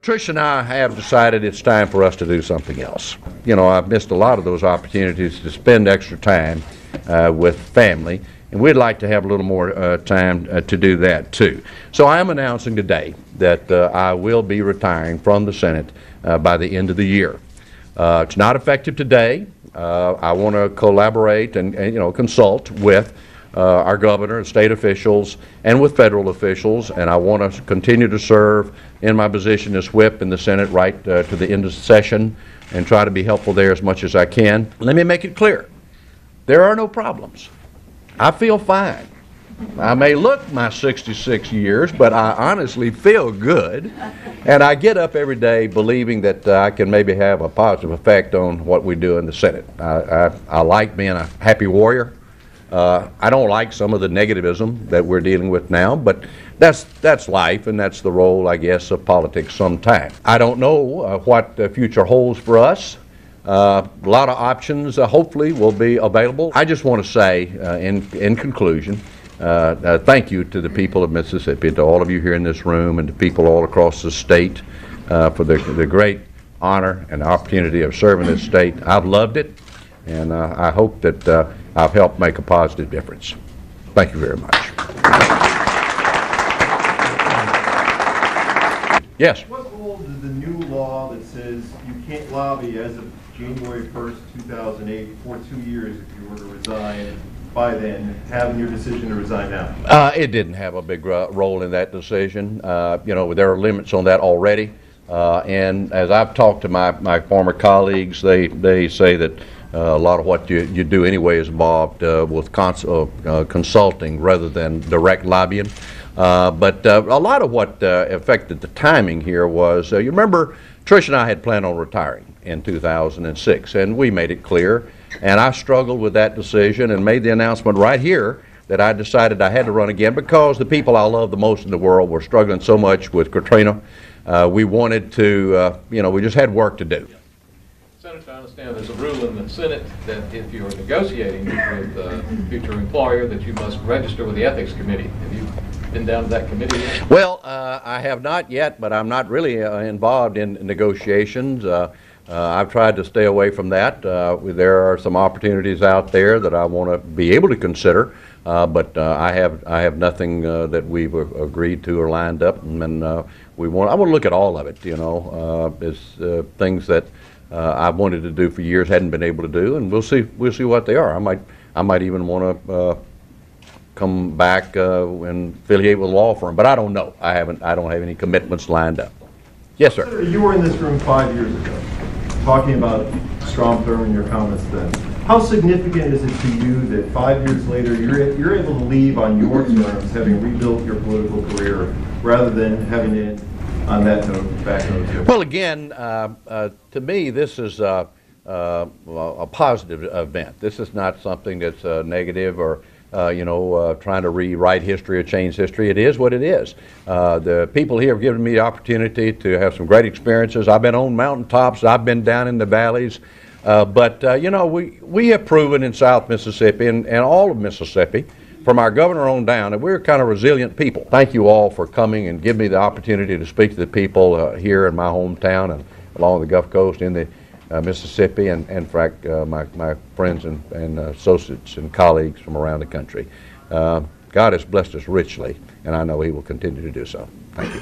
Trish and I have decided it's time for us to do something else. You know, I've missed a lot of those opportunities to spend extra time with family, and we'd like to have a little more time to do that too. So I am announcing today that I will be retiring from the Senate by the end of the year. It's not effective today. I want to collaborate and consult with our governor and state officials and with federal officials, and I want to continue to serve in my position as whip in the Senate right to the end of the session and try to be helpful there as much as I can. Let me make it clear, there are no problems. I feel fine. I may look my 66 years, but I honestly feel good, and I get up every day believing that I can maybe have a positive effect on what we do in the Senate. I like being a happy warrior. I don't like some of the negativism that we're dealing with now, but that's life, and that's the role, I guess, of politics sometimes. I don't know what the future holds for us. A lot of options hopefully will be available. I just want to say in conclusion, thank you to the people of Mississippi, to all of you here in this room and to people all across the state for the great honor and opportunity of serving this state. I've loved it, and I hope that I've helped make a positive difference. Thank you very much. Yes? What role does the new law that says you can't lobby as of January 1st, 2008 for 2 years if you were to resign by then, have in your decision to resign now? It didn't have a big role in that decision. There are limits on that already. And as I've talked to my former colleagues, they say that a lot of what you do anyway is involved with consulting rather than direct lobbying. But a lot of what affected the timing here was, you remember, Trish and I had planned on retiring in 2006, and we made it clear. And I struggled with that decision and made the announcement right here that I decided I had to run again because the people I love the most in the world were struggling so much with Katrina. We wanted to, we just had work to do. Senator, I understand there's a rule in the Senate that if you're negotiating with a future employer that you must register with the Ethics Committee. Have you been down to that committee yet? Well, I have not yet, but I'm not really involved in negotiations. I've tried to stay away from that. There are some opportunities out there that I want to be able to consider, but I have nothing that we've agreed to or lined up, and I want to look at all of it. It's things that I've wanted to do for years, hadn't been able to do, and we'll see what they are. I might even want to come back and affiliate with a law firm, but I don't know. I don't have any commitments lined up. Yes, sir. Senator, you were in this room 5 years ago, talking about Strom Thurmond in your comments then. How significant is it to you that 5 years later you're able to leave on your terms, having rebuilt your political career, rather than having to end on that note, back note? Well, again, to me, this is a positive event. This is not something that's negative or trying to rewrite history or change history. It is what it is. The people here have given me the opportunity to have some great experiences. I've been on mountaintops. I've been down in the valleys. But we have proven in South Mississippi and all of Mississippi, from our governor on down, that we're kind of resilient people. Thank you all for coming and giving me the opportunity to speak to the people here in my hometown and along the Gulf Coast in the Mississippi, and in fact my friends and associates and colleagues from around the country. God has blessed us richly, and I know He will continue to do so. Thank you.